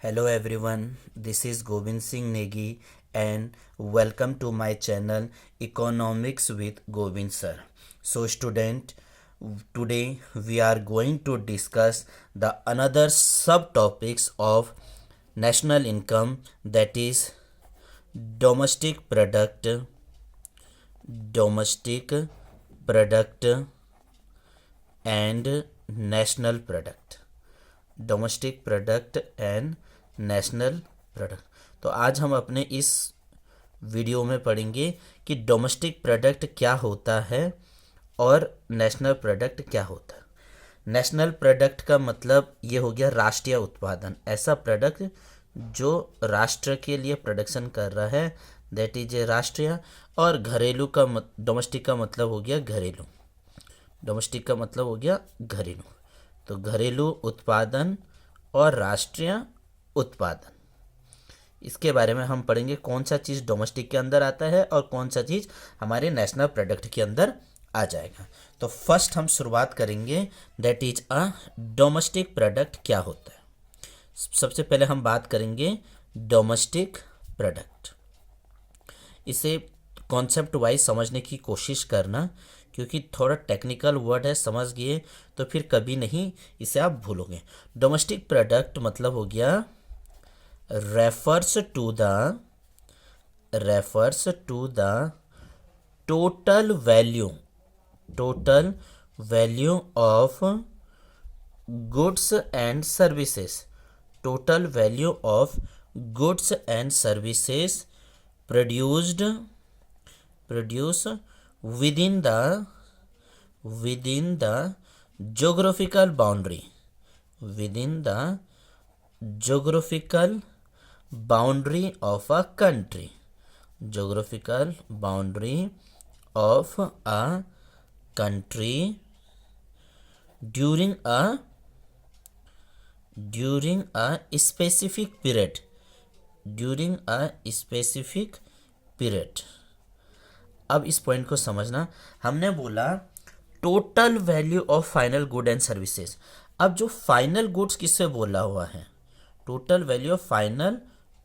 Hello everyone, this is Govind Singh Negi and welcome to my channel Economics with Govind sir. So student, today we are going to discuss the another subtopics of national income, that is domestic product, domestic product and national product, domestic product and national product. तो आज हम अपने इस video में पढ़ेंगे कि domestic product क्या होता है और नेशनल प्रोडक्ट क्या होता है। नेशनल प्रोडक्ट का मतलब ये हो गया राष्ट्रीय उत्पादन, ऐसा प्रोडक्ट जो राष्ट्र के लिए प्रोडक्शन कर रहा है, दैट इज ए राष्ट्रीय। और घरेलू का डोमेस्टिक का मतलब हो गया घरेलू, डोमेस्टिक का मतलब हो गया घरेलू। तो घरेलू उत्पादन और राष्ट्रीय उत्पादन, इसके बारे में हम पढ़ेंगे कौन सा चीज़ डोमेस्टिक के अंदर आता है और कौन सा चीज़ हमारे नेशनल प्रोडक्ट के अंदर आ जाएगा। तो फर्स्ट हम शुरुआत करेंगे, that is a domestic product क्या होता है। सबसे पहले हम बात करेंगे डोमेस्टिक प्रोडक्ट। इसे कॉन्सेप्ट वाइज समझने की कोशिश करना, क्योंकि थोड़ा टेक्निकल वर्ड है, समझ गए तो फिर कभी नहीं इसे आप भूलोगे। डोमेस्टिक प्रोडक्ट मतलब हो गया refers to the total value of goods and services, total value of goods and services produce within the geographical boundary, within the geographical boundary of a country, geographical boundary of a country during a specific period, during a specific period। अब इस point को समझना, हमने बोला total value of final good and services. अब जो final goods किससे बोला हुआ है, total value of final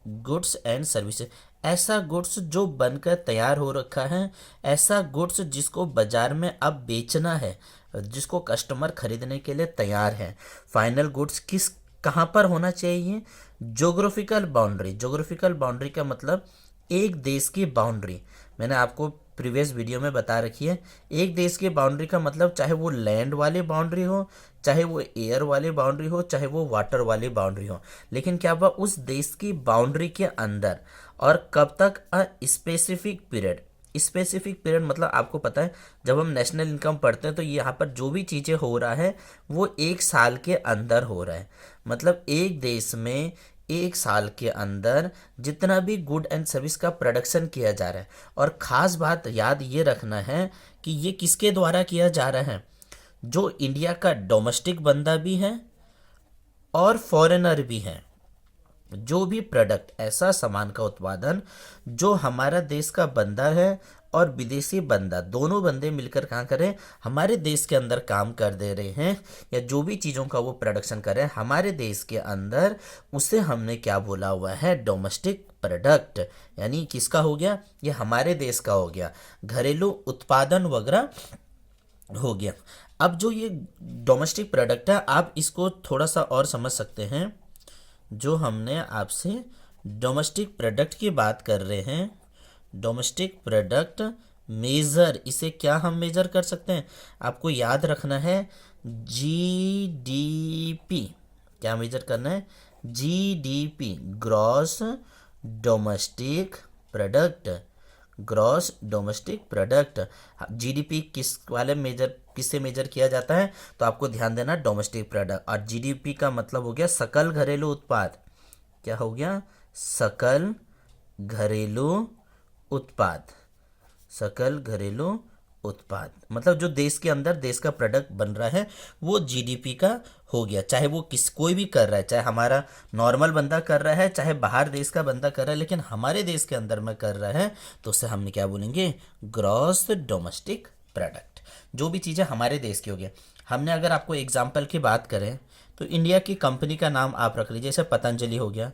goods and services, ऐसा गुड्स जो बनकर तैयार हो रखा है, ऐसा गुड्स जिसको बाजार में अब बेचना है, जिसको कस्टमर खरीदने के लिए तैयार है। फाइनल गुड्स किस कहाँ पर होना चाहिए, ज्योग्राफिकल बाउंड्री। ज्योग्राफिकल बाउंड्री का मतलब एक देश की बाउंड्री, मैंने आपको प्रीवियस वीडियो में बता रखी है। एक देश की बाउंड्री का मतलब चाहे वो लैंड वाली बाउंड्री हो, चाहे वो एयर वाली बाउंड्री हो, चाहे वो वाटर वाली बाउंड्री हो, लेकिन क्या हुआ उस देश की बाउंड्री के अंदर, और कब तक, a specific period. Specific period मतलब आपको पता है, जब हम नेशनल इनकम पढ़ते हैं तो यहाँ पर जो भी चीज़ें हो रहा है वो एक साल के अंदर हो रहा है। मतलब एक देश में एक साल के अंदर जितना भी गुड एंड सर्विस का प्रोडक्शन किया जा रहा है, और ख़ास बात याद ये रखना है कि ये किसके द्वारा किया जा रहा है, जो इंडिया का डोमेस्टिक बंदा भी है और फॉरेनर भी है। जो भी प्रोडक्ट, ऐसा सामान का उत्पादन जो हमारा देश का बंदा है और विदेशी बंदा, दोनों बंदे मिलकर कहाँ करें, हमारे देश के अंदर काम कर दे रहे हैं, या जो भी चीज़ों का वो प्रोडक्शन कर रहे हैं हमारे देश के अंदर, उसे हमने क्या बोला हुआ है, डोमेस्टिक प्रोडक्ट। यानी किसका हो गया, ये हमारे देश का हो गया, घरेलू उत्पादन वगैरह हो गया। अब जो ये डोमेस्टिक प्रोडक्ट है, आप इसको थोड़ा सा और समझ सकते हैं। जो हमने आपसे डोमेस्टिक प्रोडक्ट की बात कर रहे हैं, डोमेस्टिक प्रोडक्ट मेज़र, इसे क्या हम मेज़र कर सकते हैं, आपको याद रखना है जीडीपी। क्या मेज़र करना है, GDP, gross domestic product, gross domestic product. GDP किस वाले मेजर, किससे मेजर किया जाता है, तो आपको ध्यान देना डोमेस्टिक प्रोडक्ट। और जीडीपी का मतलब हो गया सकल घरेलू उत्पाद। क्या हो गया, सकल घरेलू उत्पाद, सकल घरेलू उत्पाद मतलब जो देश के अंदर देश का प्रोडक्ट बन रहा है वो जीडीपी का हो गया। चाहे वो कोई भी कर रहा है, चाहे हमारा नॉर्मल बंदा कर रहा है, चाहे बाहर देश का बंदा कर रहा है, लेकिन हमारे देश के अंदर में कर रहा है, तो उसे हमने क्या बोलेंगे, ग्रॉस डोमेस्टिक प्रोडक्ट। जो भी चीज़ें हमारे देश की हो गया। हमने अगर आपको एग्जाम्पल की बात करें तो इंडिया की कंपनी का नाम आप रख लीजिए, जैसे पतंजलि हो गया,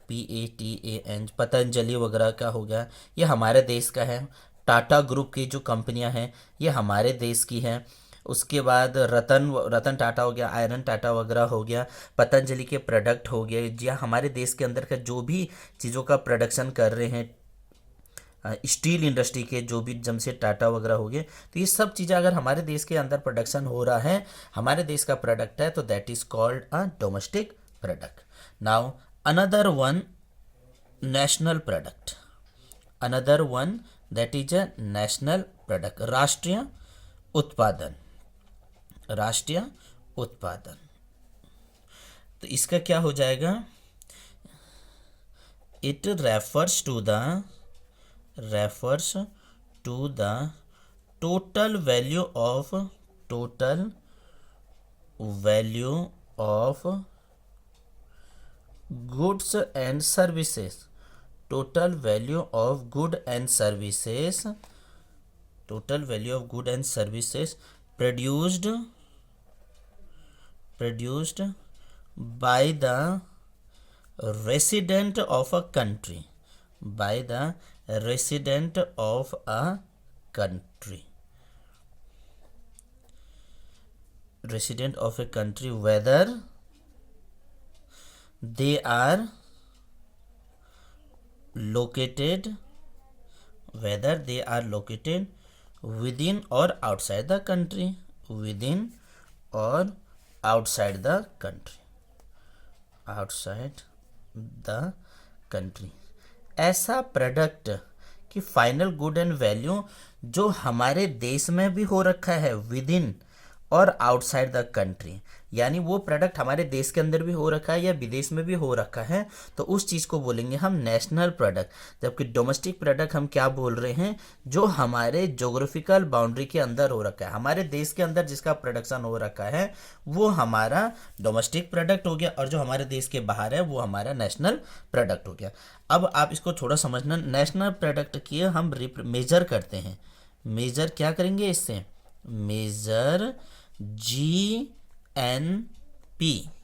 PATAN, पतंजलि वगैरह का हो गया, ये हमारे देश का है। टाटा ग्रुप की जो कंपनियां हैं ये हमारे देश की हैं। उसके बाद रतन रतन टाटा हो गया, आयरन टाटा वगैरह हो गया, पतंजलि के प्रोडक्ट हो गए, जी हाँ, हमारे देश के अंदर का जो भी चीज़ों का प्रोडक्शन कर रहे हैं, स्टील इंडस्ट्री के जो भी जमशेद टाटा वगैरह हो गए, तो ये सब चीज़ें अगर हमारे देश के अंदर प्रोडक्शन हो रहा है, हमारे देश का प्रोडक्ट है, तो that is called a domestic product. Now another one, national product, another one that is a national product, राष्ट्रीय उत्पादन, राष्ट्रीय उत्पादन। तो इसका क्या हो जाएगा, it refers to the total value of goods and services, total value of good and services, total value of good and services produced by the resident of a country, by the resident of a country, resident of a country, whether they are located within or outside the country, within or outside the country, outside the country। ऐसा product कि final good and value जो हमारे देश में भी हो रखा है विद इन और आउटसाइड द कंट्री, यानी वो प्रोडक्ट हमारे देश के अंदर भी हो रखा है या विदेश में भी हो रखा है, तो उस चीज़ को बोलेंगे हम नेशनल प्रोडक्ट। जबकि डोमेस्टिक प्रोडक्ट हम क्या बोल रहे हैं, जो हमारे जोग्राफिकल बाउंड्री के अंदर हो रखा है, हमारे देश के अंदर जिसका प्रोडक्शन हो रखा है वो हमारा डोमेस्टिक प्रोडक्ट हो गया, और जो हमारे देश के बाहर है वो हमारा नेशनल प्रोडक्ट हो गया। अब आप इसको थोड़ा समझना, नेशनल प्रोडक्ट की हम मेजर करते हैं, मेजर क्या करेंगे इससे, मेजर GNP,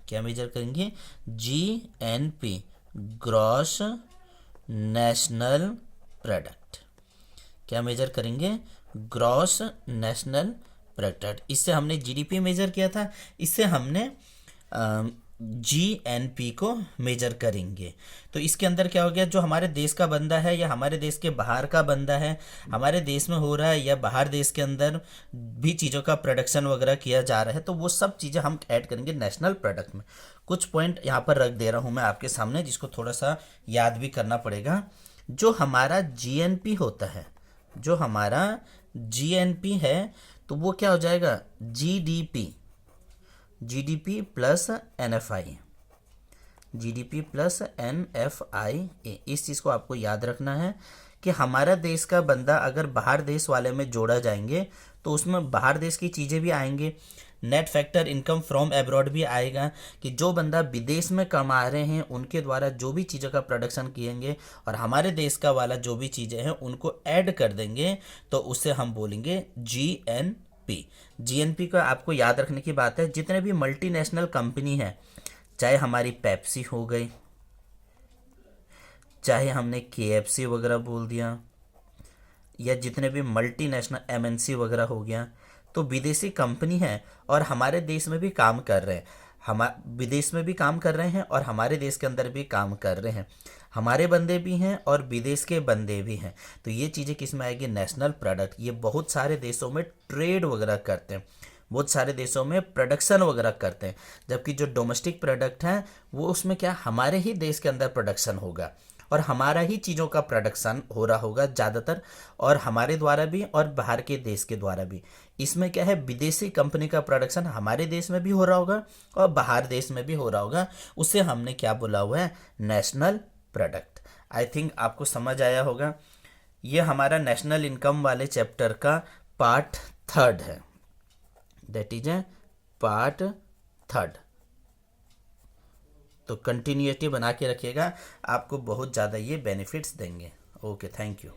क्या मेजर करेंगे, GNP, ग्रॉस नेशनल प्रोडक्ट। क्या मेजर करेंगे, ग्रॉस नेशनल प्रोडक्ट। इससे हमने GDP मेजर किया था, इससे हमने GNP को मेजर करेंगे। तो इसके अंदर क्या हो गया, जो हमारे देश का बंदा है या हमारे देश के बाहर का बंदा है, हमारे देश में हो रहा है या बाहर देश के अंदर भी चीज़ों का प्रोडक्शन वगैरह किया जा रहा है, तो वो सब चीज़ें हम ऐड करेंगे नेशनल प्रोडक्ट में। कुछ पॉइंट यहाँ पर रख दे रहा हूँ मैं आपके सामने, जिसको थोड़ा सा याद भी करना पड़ेगा। जो हमारा GNP होता है, जो हमारा GNP है, तो वो क्या हो जाएगा, GDP plus NFI, GDP plus NFI। इस चीज़ को आपको याद रखना है कि हमारा देश का बंदा अगर बाहर देश वाले में जोड़ा जाएंगे तो उसमें बाहर देश की चीज़ें भी आएंगे, net factor income from abroad भी आएगा, कि जो बंदा विदेश में कमा रहे हैं उनके द्वारा जो भी चीज़ों का प्रोडक्शन किएंगे और हमारे देश का वाला जो भी चीज़ें हैं उनको ऐड कर देंगे, तो उसे हम बोलेंगे GNP का आपको याद रखने की बात है, जितने भी मल्टीनेशनल कंपनी है, चाहे हमारी पेप्सी हो गई, चाहे हमने KFC वगैरह बोल दिया, या जितने भी मल्टीनेशनल MNC वगैरह हो गया, तो विदेशी कंपनी है और हमारे देश में भी काम कर रहे हैं, हम विदेश में भी काम कर रहे हैं और हमारे देश के अंदर भी काम कर रहे हैं, हमारे बंदे भी हैं और विदेश के बंदे भी हैं। तो ये चीज़ें किस में आएगी, नेशनल प्रोडक्ट। ये बहुत सारे देशों में ट्रेड वगैरह करते हैं, बहुत सारे देशों में प्रोडक्शन वगैरह करते हैं, जबकि जो डोमेस्टिक प्रोडक्ट है वो उसमें क्या हमारे ही देश के अंदर प्रोडक्शन होगा और हमारा ही चीज़ों का प्रोडक्शन हो रहा होगा ज़्यादातर, और हमारे द्वारा भी और बाहर के देश के द्वारा भी। इसमें क्या है, विदेशी कंपनी का प्रोडक्शन हमारे देश में भी हो रहा होगा और बाहर देश में भी हो रहा होगा, उसे हमने क्या बोला हुआ है, नेशनल प्रोडक्ट। आई थिंक आपको समझ आया होगा। ये हमारा नेशनल इनकम वाले चैप्टर का पार्ट 3 है, दैट इज ए पार्ट 3। तो कंटिन्यूटी बना के रखिएगा, आपको बहुत ज़्यादा ये बेनिफिट्स देंगे। Okay, thank you.